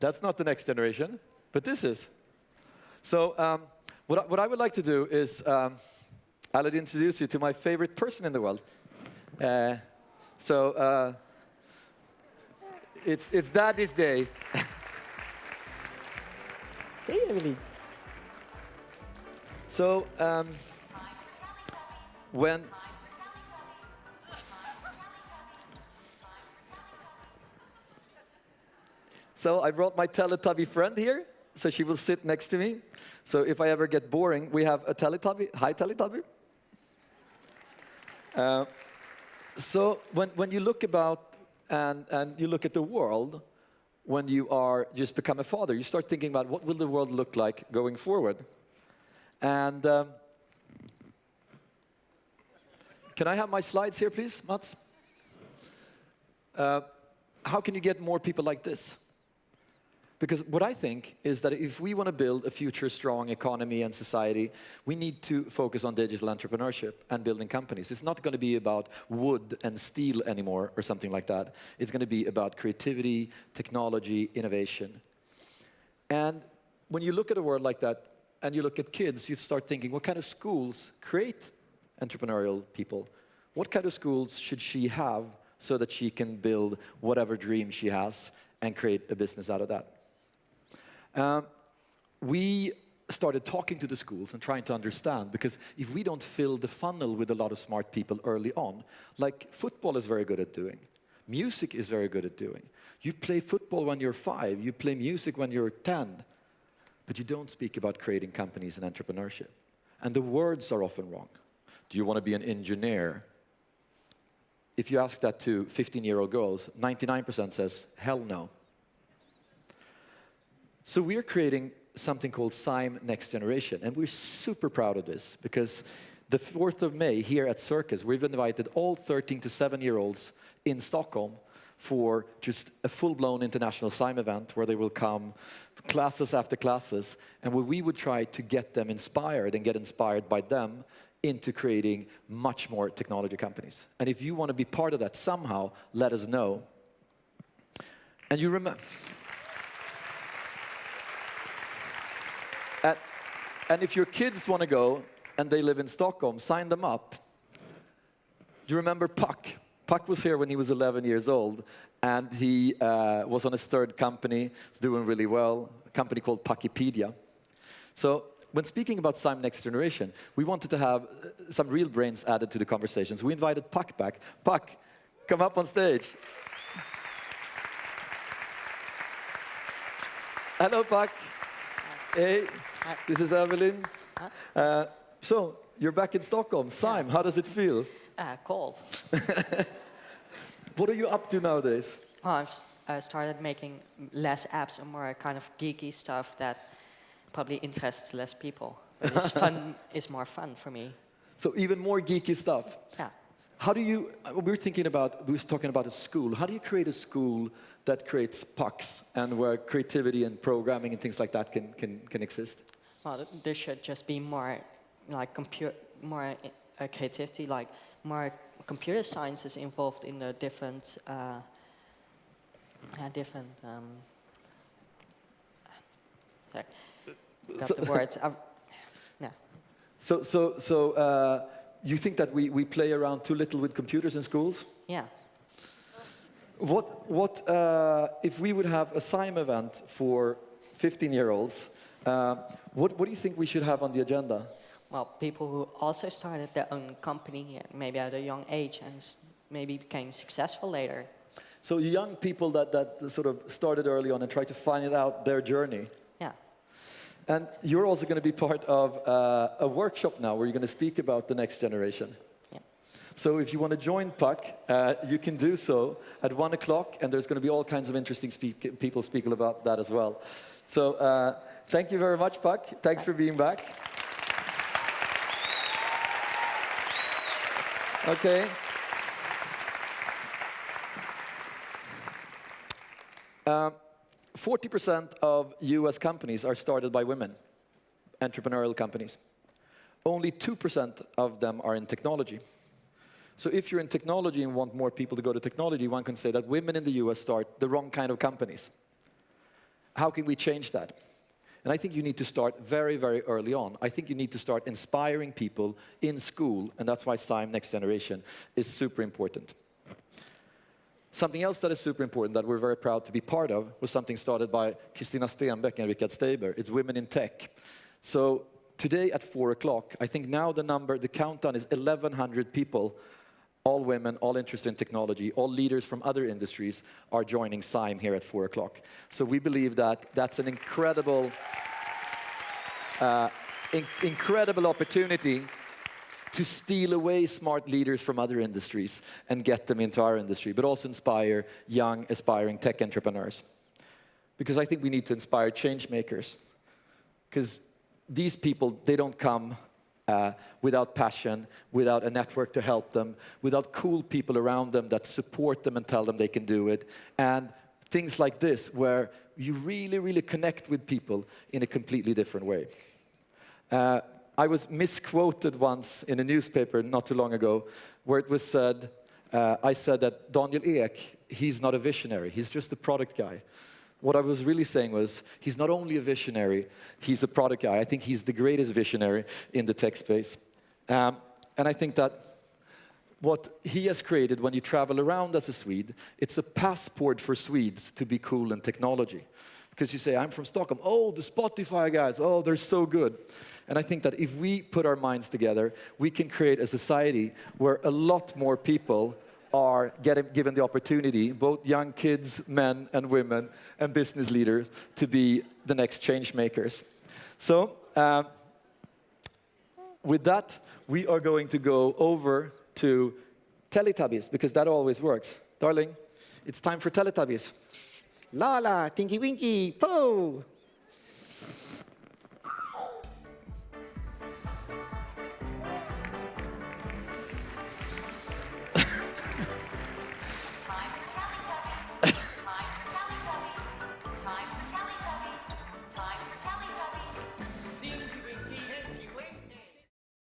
That's not the next generation, but this is. So what I would like to do is, I'll introduce you to my favorite person in the world. It's Daddy's Day. Hey, Evelyn. So, So I brought my Teletubby friend here, so she will sit next to me. So if I ever get boring, we have a Teletubby. Hi, Teletubby. So when you look about and you look at the world, when you are just become a father, you start thinking about what will the world look like going forward. And can I have my slides here, please, Mats? How can you get more people like this? Because what I think is that if we want to build a future-strong economy and society, we need to focus on digital entrepreneurship and building companies. It's not going to be about wood and steel anymore or something like that. It's going to be about creativity, technology, innovation. And when you look at a world like that and you look at kids, you start thinking, what kind of schools create entrepreneurial people? What kind of schools should she have so that she can build whatever dream she has and create a business out of that? We started talking to the schools and trying to understand, because if we don't fill the funnel with a lot of smart people early on, like football is very good at doing, music is very good at doing. You play football when you're 5, you play music when you're 10, but you don't speak about creating companies and entrepreneurship. And the words are often wrong. Do you want to be an engineer? If you ask that to 15-year-old girls, 99% says, hell no. So we're creating something called Sime Next Generation, and we're super proud of this, because the 4th of May here at Circus, we've invited all 13 to 7-year-olds in Stockholm for just a full-blown international Sime event where they will come classes after classes, and where we would try to get them inspired and get inspired by them into creating much more technology companies. And if you want to be part of that somehow, let us know. And you remember... And if your kids want to go and they live in Stockholm, sign them up. Do you remember Puck? Puck was here when he was 11 years old, and he was on his 3rd company. He's doing really well, a company called Puckipedia. So when speaking about Sime Next Generation, we wanted to have some real brains added to the conversations. We invited Puck back. Puck, come up on stage. Hello, Puck. Hey. This is Evelyn. So, you're back in Stockholm. Sime, how does it feel? Cold. What are you up to nowadays? Well, I've started making less apps and more kind of geeky stuff that probably interests less people. But it's fun, is more fun for me. So even more geeky stuff? Yeah. How do you, we were talking about a school. How do you create a school that creates pucks and where creativity and programming and things like that can exist? Well, there should just be more like creativity, like more computer sciences involved in the different got the words. Yeah. So you think that we play around too little with computers in schools? Yeah. What if we would have a Sime event for 15-year-olds? What do you think we should have on the agenda? Well, people who also started their own company, maybe at a young age, and maybe became successful later. So young people that sort of started early on and tried to find out their journey. Yeah. And you're also going to be part of a workshop now where you're going to speak about the next generation. Yeah. So if you want to join Puck, you can do so at 1 o'clock, and there's going to be all kinds of interesting people speaking about that as well. So thank you very much, Puck. Thanks for being back. Okay. 40% of US companies are started by women, entrepreneurial companies. Only 2% of them are in technology. So if you're in technology and want more people to go to technology, one can say that women in the US start the wrong kind of companies. how can we change that? And I think you need to start very, very early on. I think you need to start inspiring people in school, and that's why Sime Next Generation is super important. Something else that is super important that we're very proud to be part of was something started by Kristina Stenbeck and Richard Staber. It's Women in Tech. So today at 4 o'clock, I think now the countdown is 1,100 people, all women, all interested in technology, all leaders from other industries are joining Sime here at 4 o'clock. So we believe that that's an incredible, incredible opportunity to steal away smart leaders from other industries and get them into our industry, but also inspire young, aspiring tech entrepreneurs. Because I think we need to inspire change makers. Because these people, they don't come without passion, without a network to help them, without cool people around them that support them and tell them they can do it. And things like this, where you really, really connect with people in a completely different way. I was misquoted once in a newspaper not too long ago, where it was said, I said that Daniel Ek, he's not a visionary, he's just a product guy. What I was really saying was, he's not only a visionary, he's a product guy. I think he's the greatest visionary in the tech space. And I think that what he has created when you travel around as a Swede, it's a passport for Swedes to be cool in technology. Because you say, I'm from Stockholm, oh, the Spotify guys, oh, they're so good. And I think that if we put our minds together, we can create a society where a lot more people are given the opportunity, both young kids, men and women, and business leaders, to be the next change makers. So, with that, we are going to go over to Teletubbies, because that always works. Darling, it's time for Teletubbies. Lala, Tinky Winky, Po!